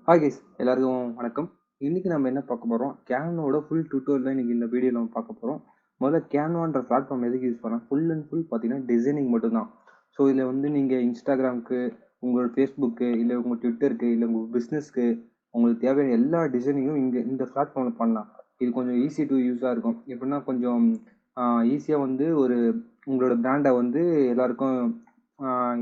Hi guys, எல்லாருக்கும் வணக்கம். இன்னைக்கு நம்ம என்ன பார்க்க போகிறோம்? கேன்வாவோட ஃபுல் டியூட்டோரியல் தான் இன்னைக்கு இந்த வீடியோவில் நம்ம பார்க்க போகிறோம். முதல்ல கேன்வான்ற பிளாட்ஃபார்ம் எதுக்கு யூஸ் பண்ணலாம்? ஃபுல் அண்ட் ஃபுல் பார்த்தீங்கன்னா டிசைனிங் மட்டும்தான். ஸோ இதில் வந்து நீங்கள் இன்ஸ்டாகிராமுக்கு, உங்களோட ஃபேஸ்புக்கு, இல்லை உங்கள் ட்விட்டருக்கு, இல்லை உங்கள் பிஸ்னஸ்க்கு உங்களுக்கு தேவையான எல்லா டிசைனிங்கும் இங்கே இந்த பிளாட்ஃபார்மில் பண்ணலாம். இது கொஞ்சம் ஈஸி டு யூஸாக இருக்கும். எப்படின்னா கொஞ்சம் ஈஸியாக வந்து உங்களோட பிராண்டை வந்து எல்லாருக்கும்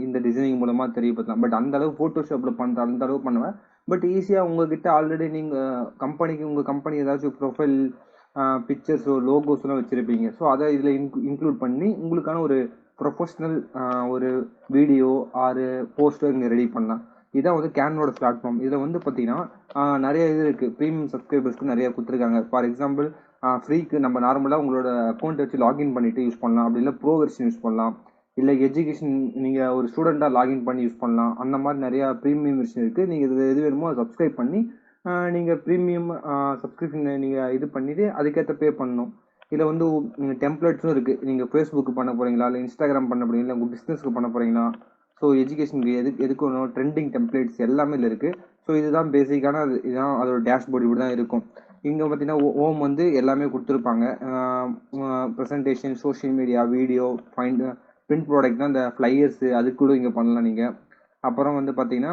இந்த டிசைனிங் மூலமாக தெரியப்படுத்தலாம். பட் அந்த அளவு ஃபோட்டோஷாப்பில் பண்ணுற அந்த அளவு பண்ணுவேன். பட் ஈஸியாக உங்ககிட்ட ஆல்ரெடி நீங்கள் உங்கள் கம்பெனி ஏதாச்சும் ப்ரொஃபைல் பிக்சர்ஸோ லோகோஸ்லாம் வச்சுருப்பீங்க. ஸோ அதை இதில் இன்க்ளூட் பண்ணி உங்களுக்கான ஒரு ப்ரொஃபஷ்னல் ஒரு வீடியோ ஆறு போஸ்டர் இங்கே ரெடி பண்ணலாம். இதான் வந்து கேன்வோட பிளாட்ஃபார்ம். இதில் வந்து பார்த்தீங்கன்னா நிறைய இது இருக்குது. ப்ரீமியம் சப்ஸ்கிரைபர்ஸ்க்கு நிறைய கொடுத்துருக்காங்க. ஃபார் எக்ஸாம்பிள் ஃப்ரீக்கு நம்ம நார்மலாக உங்களோட அக்கௌண்ட் வச்சு லாகின் பண்ணிவிட்டு யூஸ் பண்ணலாம். அப்படி இல்லை ப்ரோ வெர்ஷன் யூஸ் பண்ணலாம். இல்லை எஜுகேஷன் நீங்கள் ஒரு ஸ்டூடெண்ட்டாக லாகின் பண்ணி யூஸ் பண்ணலாம். அந்த மாதிரி நிறையா ப்ரீமியம் வெர்ஷன் இருக்குது. நீங்கள் இது எது வேணுமோ அதை சப்ஸ்கிரைப் பண்ணி நீங்கள் ப்ரீமியம் சப்ஸ்கிரிப்ஷன் நீங்கள் இது பண்ணிவிட்டு அதுக்கேற்ற பே பண்ணணும். இதில் வந்து டெம்ப்ளேட்ஸும் இருக்குது. நீங்கள் ஃபேஸ்புக்கு பண்ண போகிறீங்களா, இல்லை இன்ஸ்டாகிராம் பண்ண போகிறீங்களா, இல்லை உங்கள் பிஸ்னஸ்க்கு பண்ண போகிறீங்களா, ஸோ எஜுகேஷனுக்கு எதுக்கு வேணும், ட்ரெண்டிங் டெம்ப்ளேட்ஸ் எல்லாமே இதில் இருக்குது. ஸோ இதுதான் பேசிக்கான இதுதான் அதோட டேஷ்போர்டு. இப்படி தான் இருக்கும். இங்கே பார்த்தீங்கன்னா ஹோம் வந்து எல்லாமே கொடுத்துருப்பாங்க. Presentation, social media, video, print ப்ராடக்ட்னா இந்த ஃப்ளையர்ஸு அது கூட இங்கே பண்ணலாம் நீங்கள். அப்புறம் வந்து பார்த்தீங்கன்னா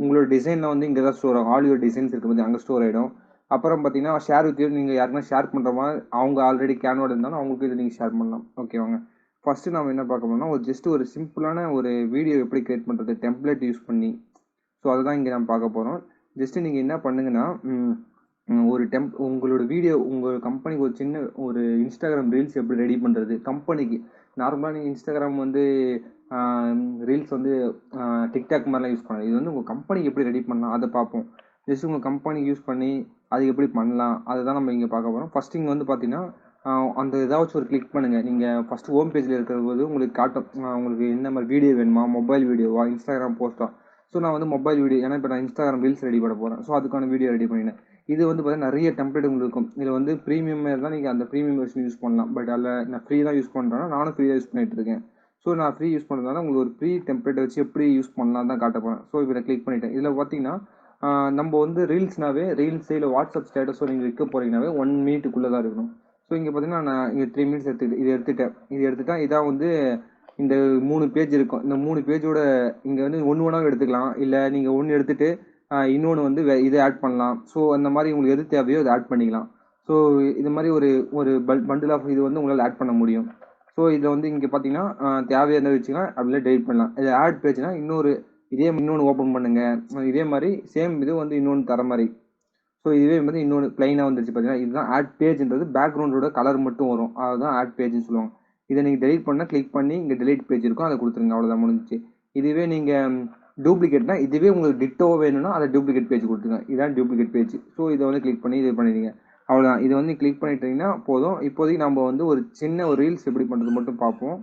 உங்களோட டிசைனில் வந்து இங்கே தான் ஸ்டோர் ஆகும். ஆல் யுவர் டிசைன்ஸ் இருக்குது பார்த்து அங்கே ஸ்டோர் ஆகிடும். அப்புறம் பார்த்தீங்கன்னா ஷேர் வித் யூ, நீங்கள் யாருக்குன்னா ஷேர் பண்ணுற மாதிரி அவங்க ஆல்ரெடி கேன்வாட இருந்தாலும் அவங்களுக்கு இது நீங்கள் ஷேர் பண்ணலாம். ஓகேவாங்க. ஃபஸ்ட்டு நம்ம என்ன பார்க்க போனோம்னா ஒரு சிம்பிளான ஒரு வீடியோ எப்படி கிரியேட் பண்ணுறது டெம்ப்ளேட் யூஸ் பண்ணி. ஸோ அதுதான் இங்கே நம்ம பார்க்க போகிறோம். ஜஸ்ட்டு நீங்கள் என்ன பண்ணுங்கன்னா உங்களோட வீடியோ உங்கள் கம்பெனிக்கு ஒரு சின்ன ஒரு இன்ஸ்டாகிராம் ரீல்ஸ் எப்படி ரெடி பண்ணுறது கம்பெனிக்கு. நார்மலாக நீங்கள் இன்ஸ்டாகிராம் வந்து ரீல்ஸ் வந்து டிக்டாக் மாதிரிலாம் யூஸ் பண்ணலாம். இது வந்து உங்கள் கம்பெனிக்கு எப்படி ரெடி பண்ணலாம் அதை பார்ப்போம். ஜஸ்ட் உங்கள் கம்பெனிக்கு யூஸ் பண்ணி அது எப்படி பண்ணலாம் அதை தான் நம்ம இங்கே பார்க்க போகிறோம். ஃபஸ்ட் இங்கே வந்து பார்த்தீங்கன்னா அந்த ஏதாச்சும் ஒரு கிளிக் பண்ணுங்கள். நீங்கள் ஃபஸ்ட்டு ஹோம் பேஜில் இருக்கிற போது உங்களுக்கு காட்டும் உங்களுக்கு என்ன மாதிரி வீடியோ வேணுமா, மொபைல் வீடியோவா, இன்ஸ்டாகிராம் போஸ்ட்டா. ஸோ நான் வந்து மொபைல் வீடியோ, ஏன்னா இப்போ நான் இன்ஸ்டாகிராம் ரீல்ஸ் ரெடி பண்ண போகிறேன். ஸோ அதுக்கான வீடியோ ரெடி பண்ணினேன். இது வந்து பார்த்தீங்கன்னா நிறைய டெம்ப்ளேட் உங்களுக்கு இருக்கும். இதில் வந்து ப்ரீமியம் இருந்தால் நீங்கள் அந்த ப்ரீமியம் வெர்ஷன் யூஸ் பண்ணலாம். பட் அதில் நான் ஃப்ரீ தான் யூஸ் பண்ணுறேன்னா நானும் ஃப்ரீ தான் யூஸ் பண்ணிகிட்டு இருக்கேன். ஸோ நான் ஃப்ரீ யூஸ் பண்ணுறதுனால உங்களுக்கு ஒரு ஃப்ரீ டெம்ப்ளேட்டை வச்சு எப்படி யூஸ் பண்ணலாம் தான் காட்ட போகிறேன். ஸோ இதில் கிளிக் பண்ணிட்டேன். இதில் பார்த்தீங்கன்னா நம்ம வந்து ரீல்ஸ்னாவே ரீல்ஸ் இல்லை வாட்ஸ்அப் ஸ்டேட்டஸோ நீங்கள் வைக்க போகிறீங்கனாவே 1 மினிட்டுக்குள்ளே தான் இருக்கணும். ஸோ இங்கே பார்த்தீங்கன்னா நான் இங்கே 3 மினிட்ஸ் எடுத்துட்டேன். இதான் வந்து இந்த 3 பேஜ் இருக்கும். இந்த 3 பேஜோட இங்கே வந்து ஒன்று ஒன்றாக எடுத்துக்கலாம். இல்லை நீங்கள் ஒன்று எடுத்துகிட்டு இன்னொன்று வந்து இதை ஆட் பண்ணலாம். ஸோ அந்த மாதிரி உங்களுக்கு எது தேவையோ அதை ஆட் பண்ணிக்கலாம். ஸோ இது மாதிரி ஒரு பண்டில் ஆஃப் இது வந்து உங்களால் ஆட் பண்ண முடியும். ஸோ இதில் வந்து இங்கே பார்த்தீங்கன்னா தேவையான வச்சுக்கலாம், அப்படியே டெலிட் பண்ணலாம். இது ஆட் பேஜ்னா இன்னொன்று ஓப்பன் பண்ணுங்கள். இதே மாதிரி சேம் இது வந்து இன்னொன்று தர மாதிரி. ஸோ இதுவே வந்து இன்னொன்று ப்ளைனாக வந்துருச்சு பார்த்தீங்கன்னா இதுதான் ஆட் பேஜ்ன்றது. பேக்ரவுண்டோட கலர் மட்டும் வரும், அதுதான் ஆட் பேஜ்னு சொல்லுவாங்க. இதை நீங்கள் டெலிட் பண்ணால் கிளிக் பண்ணி இங்கே டெலிட் பேஜ் இருக்கும், அதை கொடுத்துருங்க. அவ்வளோதான், முடிஞ்சிச்சு. இதுவே நீங்கள் டூப்ளிகேட்னா இதுவே உங்களுக்கு டிட்டோ வேணும்னா அதை டூப்ளிகேட் பேஜ் கொடுத்துருங்க. இதுதான் டூப்ளிகேட் பேஜ். ஸோ இதை வந்து கிளிக் பண்ணி இது பண்ணிடுங்க. அவ்வளோதான். இது வந்து கிளிக் பண்ணிட்டீங்கன்னா போதும். இப்போதைக்கு நம்ம வந்து ஒரு சின்ன ஒரு ரீல்ஸ் எப்படி பண்ணுறது மட்டும் பார்ப்போம்.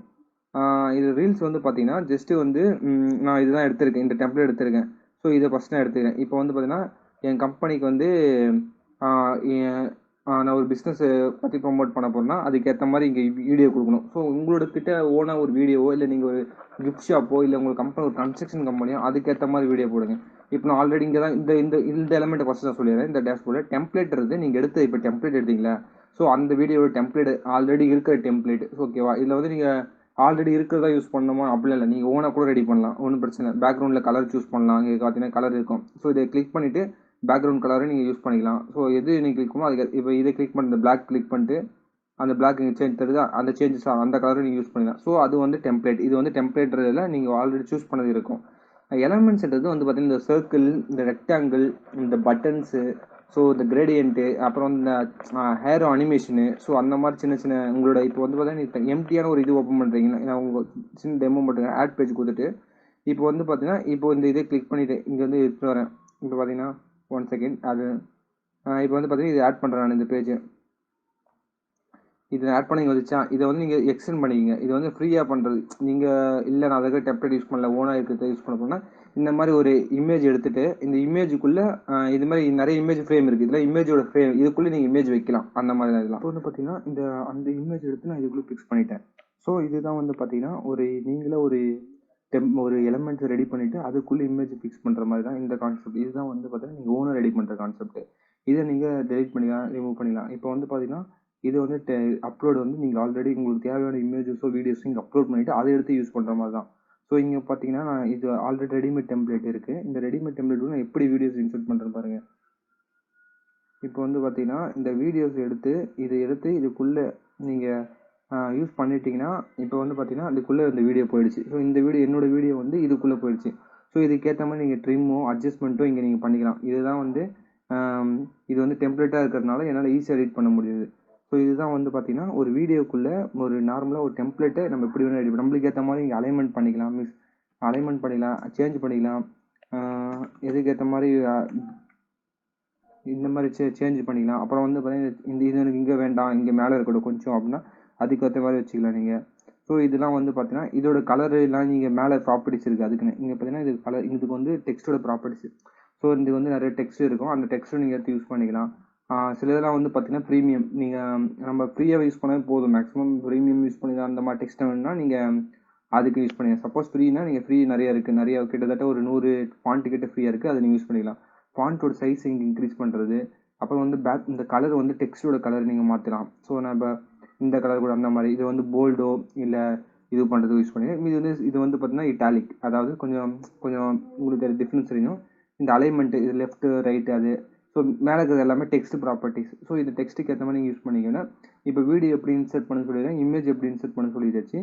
இது ரீல்ஸ் வந்து பார்த்தீங்கன்னா ஜஸ்ட்டு வந்து நான் இதுதான் எடுத்திருக்கேன், இந்த டெம்ப்ளேட் எடுத்திருக்கேன். ஸோ இதை ஃபஸ்ட் நான் எடுத்துக்கிறேன். இப்போ வந்து பார்த்தீங்கன்னா என் கம்பெனிக்கு வந்து நான் ஒரு பிஸ்னஸை பற்றி ப்ரொமோட் பண்ண போகிறேன்னா அதுக்கேற்ற மாதிரி இங்கே வீடியோ கொடுக்கணும். ஸோ உங்களோட கிட்ட ஓனாக ஒரு வீடியோவோ, இல்லை நீங்கள் ஒரு கிஃப்ட் ஷாப்போ, இல்லை உங்கள் கம்பெனி ஒரு கன்ஸ்ட்ரக்ஷன் கம்பெனியோ அதுக்கேற்ற மாதிரி வீடியோ போடுங்க. இப்போ நான் ஆல்ரெடி இங்கே தான் இந்த இந்த இந்த எலமெண்ட்டை ஃபஸ்ட்டு நான் சொல்லிடுறேன். இந்த டேஷ்போர்டில் டெம்ப்ளேட் இருக்குது. நீங்கள் எடுத்து இப்போ டெம்ப்ளேட் எடுத்தீங்களா, ஸோ அந்த வீடியோட டெம்ப்ளேட் ஆல்ரெடி இருக்கிற டெம்ப்ளேட். ஓகேவா. இதில் வந்து நீங்கள் ஆல்ரெடி இருக்கிறதா யூஸ் பண்ணணுமா அப்படிலாம் இல்லை, நீங்கள் ஓனாக கூட ரெடி பண்ணலாம், ஒன்றும் பிரச்சனை இல்லை. பேக்ரவுண்டில் கலர் சூஸ் பண்ணலாம். இங்கே பார்த்தீங்கன்னா கலர் இருக்கும். ஸோ இதை கிளிக் பண்ணிவிட்டு பேக்ரவுண்ட் கலரை நீங்கள் யூஸ் பண்ணிக்கலாம். ஸோ எது நீங்கள் கிளிக் பண்ணணும் அதுக்கு இப்போ இதை கிளிக் பண்ணி இந்த பிளாக் கிளிக் பண்ணிட்டு அந்த பிளாக் இங்கே சேஞ்ச் தருது, அந்த சேஞ்சஸ் அந்த கலரை நீங்கள் யூஸ் பண்ணிக்கலாம். ஸோ அது வந்து டெம்ப்ளேட். இது வந்து டெம்ப்ளேட்றதில் நீங்கள் ஆல்ரெடி சூஸ் பண்ணது இருக்கும். எலமெண்ட்ஸ்ன்றது வந்து பார்த்தீங்கன்னா இந்த சர்க்கிள், இந்த ரெக்டாங்கிள், இந்த பட்டன்ஸு, ஸோ இந்த கிரேடியன்ட்டு, அப்புறம் இந்த ஹேர் அனிமேஷனு, ஸோ அந்த மாதிரி சின்ன சின்ன உங்களோட இப்போ வந்து பார்த்தீங்கன்னா எம்டியான ஒரு இது ஓப்பன் பண்ணுறீங்கன்னா உங்கள் சின்ன டெமோ மட்டும் ஆட் பேஜ் கொடுத்துட்டு இப்போ வந்து பார்த்தீங்கன்னா இப்போ இந்த இதை கிளிக் பண்ணிவிட்டு இங்கே வந்து எடுத்துகிட்டு வரேன். இப்போ பார்த்தீங்கன்னா 1 செகண்ட். அது இப்போ வந்து பார்த்தீங்கன்னா இது ஆட் பண்ணுறேன் நான் இந்த பேஜ். இது ஆட் பண்ணி வந்துச்சா, இதை வந்து நீங்கள் எக்ஸ்டெண்ட் பண்ணிக்கிங்க. இது வந்து ஃப்ரீயாக பண்ணுறது. நீங்கள் இல்லை நான் அதுக்கு டெம்ப்ளேட் யூஸ் பண்ணல, ஓனாக இருக்கிறத யூஸ் பண்ண போனால் இந்த மாதிரி ஒரு இமேஜ் எடுத்துகிட்டு இந்த இமேஜுக்குள்ளே இது மாதிரி நிறைய இமேஜ் ஃப்ரேம் இருக்குது. இதில் இமேஜோட ஃப்ரேம் இதுக்குள்ளே நீங்கள் இமேஜ் வைக்கலாம். அந்த மாதிரி தான் இதெல்லாம். இப்போ வந்து பார்த்தீங்கன்னா அந்த இமேஜ் எடுத்து நான் இதுக்குள்ளே ஃபிக்ஸ் பண்ணிட்டேன். ஸோ இதுதான் வந்து பார்த்தீங்கன்னா நீங்களே ஒரு ஒரு எலிமெண்ட்ஸ் ரெடி பண்ணிவிட்டு அதுக்குள்ளே இமேஜ் ஃபிக்ஸ் பண்ணுற மாதிரி தான் இந்த கான்செப்ட். இதுதான் வந்து பார்த்தீங்கன்னா நீங்கள் ஓனாக ரெடி பண்ணுற கான்செப்ட். இதை நீங்கள் டெலிட் பண்ணிக்கலாம், ரிமூவ் பண்ணிக்கலாம். இப்போ வந்து பார்த்தீங்கன்னா இது வந்து அப்லோட் வந்து நீங்கள் ஆல்ரெடி உங்களுக்கு தேவையான இமேஜஸோ வீடியோஸோ இங்கே அப்லோட் பண்ணிவிட்டு அதை எடுத்து யூஸ் பண்ணுற மாதிரி தான். ஸோ இங்கே பார்த்தீங்கன்னா நான் இது ஆல்ரெடி ரெடிமேட் டெம்ப்ளேட் இருக்குது. இந்த ரெடிமேட் டெம்ப்ளேட் நான் எப்படி வீடியோஸ் இன்சர்ட் பண்ணுறேன்னு பாருங்கள். இப்போ வந்து பார்த்தீங்கன்னா இந்த வீடியோஸ் இதை எடுத்து இதுக்குள்ளே நீங்கள் யூஸ் பண்ணிட்டீங்கன்னா இப்போ வந்து பார்த்தீங்கன்னா அதுக்குள்ளே இந்த வீடியோ போயிடுச்சு. ஸோ இந்த வீடியோ என்னோடய வீடியோ வந்து இதுக்குள்ளே போயிடுச்சு. ஸோ இதுக்கேற்ற மாதிரி நீங்கள் ட்ரிம்மோ அட்ஜஸ்ட்மெண்ட்டோ இங்கே நீங்கள் பண்ணிக்கலாம். இதுதான் வந்து இது வந்து டெம்ப்ளேட்டாக இருக்கிறதுனால என்னால் ஈஸியாக எடிட் பண்ண முடியுது. ஸோ இதுதான் வந்து பார்த்தீங்கன்னா ஒரு வீடியோக்குள்ளே ஒரு நார்மலாக ஒரு டெம்ப்ளேட்டை நம்ம எப்படி வேணும் எடிட் நம்மளுக்கு ஏற்ற மாதிரி இங்கே அலைன்மெண்ட் பண்ணிக்கலாம், சேஞ்ச் பண்ணிக்கலாம், எதுக்கேற்ற மாதிரி இந்த மாதிரி சேஞ்ச் பண்ணிக்கலாம். அப்புறம் வந்து பார்த்தீங்கன்னா இது எனக்கு இங்கே வேண்டாம், இங்கே மேலே இருக்கட்டும் கொஞ்சம் அப்படின்னா அதுக்கேற்ற மாதிரி வச்சுக்கலாம் நீங்கள். ஸோ இதெல்லாம் வந்து பார்த்தீங்கன்னா இதோட கலரு எல்லாம் நீங்கள் மேலே ப்ராப்பர்ட்டிஸ் இருக்குது அதுக்குன்னு. இங்கே பார்த்தீங்கன்னா இது கலர் இதுக்கு வந்து டெக்ஸ்ட்டோட ப்ராப்பர்ட்டிஸ். ஸோ இது வந்து நிறைய டெக்ஸ்ட் இருக்கும். அந்த டெக்ஸ்ட்டை நீங்கள் எடுத்து யூஸ் பண்ணிக்கலாம். சில இதெல்லாம் வந்து பார்த்தீங்கன்னா ப்ரீமியம் நீங்கள் நம்ம ஃப்ரீயாக யூஸ் பண்ணால் போதும். மேக்ஸிமம் ப்ரீமியம் யூஸ் பண்ணி அந்த மாதிரி டெக்ஸ்ட்டை வேணும்னா நீங்கள் அதுக்கு யூஸ் பண்ணிக்கலாம். சப்போஸ் ஃப்ரீனா நீங்கள் ஃப்ரீ நிறைய இருக்குது, நிறைய கிட்டத்தட்ட ஒரு 100 ஃபாண்ட் கிட்ட ஃப்ரீயாக இருக்குது, அதை நீங்கள் யூஸ் பண்ணிக்கலாம். ஃபாண்ட்டோட சைஸ் இங்கே இன்க்ரீஸ் பண்ணுறது, அப்புறம் வந்து இந்த கலர் வந்து டெக்ஸ்ட்டோட கலர் நீங்கள் மாற்றலாம். ஸோ நம்ம இந்த கலர் கூட அந்த மாதிரி இது வந்து போல்டோ இல்லை இது பண்ணுறது யூஸ் பண்ணி இது வந்து பார்த்தீங்கன்னா இட்டாலிக், அதாவது கொஞ்சம் கொஞ்சம் உங்களுக்கு அது டிஃப்ரென்ஸ் தெரியும். இந்த அலைன்மெண்ட் இது லெஃப்ட் ரைட்டு அது. ஸோ மேலே இருக்கிறது எல்லாமே டெக்ஸ்ட் ப்ராப்பர்ட்டிஸ். ஸோ இது டெக்ஸ்ட்டுக்கு ஏற்ற மாதிரி நீங்கள் யூஸ் பண்ணிக்கணும். இப்போ வீடியோ எப்படி இன்சர்ட் பண்ண சொல்லிடுறேன், இமேஜ் எப்படி இன்சர்ட் பண்ண சொல்லிடுச்சு.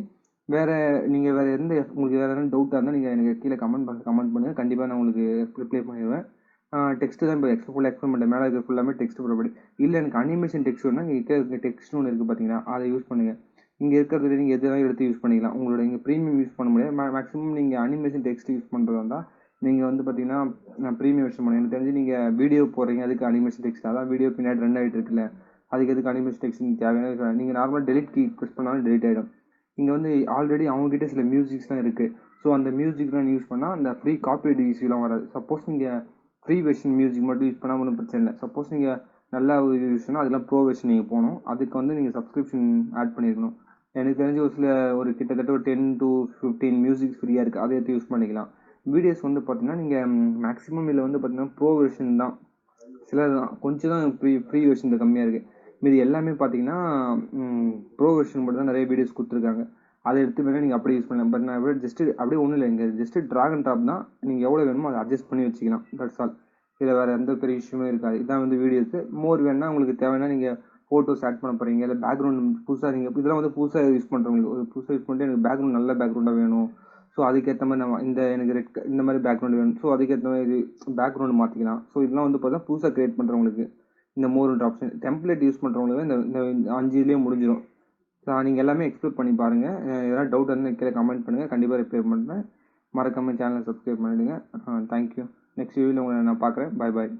நீங்கள் வேறு உங்களுக்கு வேறு எதுவும் டவுட்டாக இருந்தால் நீங்கள் எனக்கு கீழே கமெண்ட் பண்ணுங்கள். கண்டிப்பாக நான் உங்களுக்கு ரிப்ளை பண்ணிடுவேன். டெக்ஸ்ட்டு தான் இப்போ ஃபுல்லாக எக்ஸ்பிளைன் பண்ணுறேன். மேலே இருக்கிற ஃபுல்லாமே டெக்ஸ்ட் ப்ராப்பர்ட்டி. இல்லை எனக்கு அனிமேஷன் டெக்ஸ்ட் வேணும்னா இங்கே டெக்ஸ்ட்னு ஒன்று இருக்குது பார்த்தீங்கன்னா, அதை யூஸ் பண்ணுங்கள். இங்கே இருக்கிறது நீங்கள் எதுவும் எடுத்து யூஸ் பண்ணிக்கலாம். உங்களோட இங்கே ப்ரீமியம் யூஸ் பண்ண முடியாது. மேக்ஸிமம் நீங்கள் அனிமேஷன் டெக்ஸ்ட் யூஸ் பண்ணுறதா இருந்தால் நீங்கள் வந்து பார்த்தீங்கன்னா ப்ரீமியம் யூஸ் பண்ணணும். எனக்கு தெரிஞ்சு நீங்கள் வீடியோ போடுறீங்க, அதுக்கு அனிமேஷன் டெக்ஸ்ட் அதான் வீடியோ பின்னாடி ரன் ஆகிட்டு இருக்குல்ல, அதுக்கு எதுக்கு அனிமேஷன் டெக்ஸ்ட் தேவையான நீங்கள் நார்மலாக டெலிட் கீ ப்ரெஸ் பண்ணாலும் டெலிட் ஆகிடும். இங்கே வந்து ஆல்ரெடி அவங்ககிட்ட சில மியூசிக்ஸ்லாம் இருக்குது. ஸோ அந்த மியூசிக்லாம் யூஸ் பண்ணால் அந்த ஃப்ரீ காப்பிரைட் இஷ்யூலாம் வராது. சப்போஸ் நீங்கள் ஃப்ரீ வெர்ஷன் மியூசிக் மட்டும் யூஸ் பண்ணால் ஒன்றும் பிரச்சனை இல்லை. சப்போஸ் நீங்கள் நல்லா யூஸ்னா அதெல்லாம் ப்ரோ வெர்ஷன் நீங்கள் போகணும். அதுக்கு வந்து நீங்கள் சப்ஸ்கிரிப்ஷன் ஆட் பண்ணியிருக்கணும். எனக்கு தெரிஞ்சு ஒரு கிட்டத்தட்ட ஒரு 10 to 15 மியூசிக்ஸ் ஃப்ரீயாக இருக்குது, அதை எடுத்து யூஸ் பண்ணிக்கலாம். வீடியோஸ் வந்து பார்த்தீங்கன்னா நீங்கள் மேக்ஸிமம் இதில் வந்து பார்த்தீங்கன்னா ப்ரோ வெர்ஷன் தான், சிலது தான் கொஞ்சம் தான் ஃப்ரீ வெர்ஷன் கம்மியாக இருக்குது. மீது எல்லாமே பார்த்தீங்கன்னா ப்ரோ வெர்ஷன் மட்டும் தான் நிறைய வீடியோஸ் கொடுத்துருக்காங்க. அதை எடுத்து வேணால் நீங்கள் அப்படியே யூஸ் பண்ணலாம். பட் நான் அப்படியே ஒன்றும் இல்லை, இங்கே ஜஸ்ட்டு ட்ராக் அண்ட் ட்ராப் தான். நீங்கள் எவ்வளோ வேணுமோ அதை அட்ஜஸ்ட் பண்ணி வச்சுக்கலாம். That's all. இதில் வேறு எந்த பெரிய இஷ்யூமே இருக்காது. இதான் வந்து வீடியோஸு. மோர் வேணுன்னா உங்களுக்கு தேவைன்னா நீங்கள் ஃபோட்டோஸ் ஆட் பண்ண போகிறீங்க, இல்லை பேக்ரவுண்ட் புதுசாக நீங்கள் இதெல்லாம் வந்து புதுசாக யூஸ் பண்ணுறவங்களுக்கு ஒரு புதுசாக யூஸ் பண்ணிட்டு எனக்கு பேக்ரவுண்ட் நல்ல பேக்ரவுண்டாக வேணும். ஸோ அதுக்கேற்ற மாதிரி நம்ம எனக்கு இந்த மாதிரி பேக்ரவுண்ட் வேணும். ஸோ அதுக்கேற்ற மாதிரி பேக்ரவுண்டு மாற்றிக்கலாம். ஸோ இதெல்லாம் வந்து பார்த்தா புதுசாக க்ரியேட் பண்ணுறவங்களுக்கு இந்த மோர்ன்ற ஆப்ஷன். டெம்ப்ளேட் யூஸ் பண்ணுறவங்களுக்கு இந்த 5 இதுலேயே முடிஞ்சிடும். நீங்கள் எல்லாமே எக்ஸ்ப்ளோர் பண்ணி பாருங்கள். எதாவது டவுட் இருந்தால் கீழே கமெண்ட் பண்ணுங்கள், கண்டிப்பாக ரிப்ளை பண்ணுறேன். மறக்காமல் சேனலை சப்ஸ்கிரைப் பண்ணிவிடுங்க. தேங்க்யூ. நெக்ஸ்ட் வீடியோவில் உங்களை நான் பார்க்குறேன். பாய் பாய்.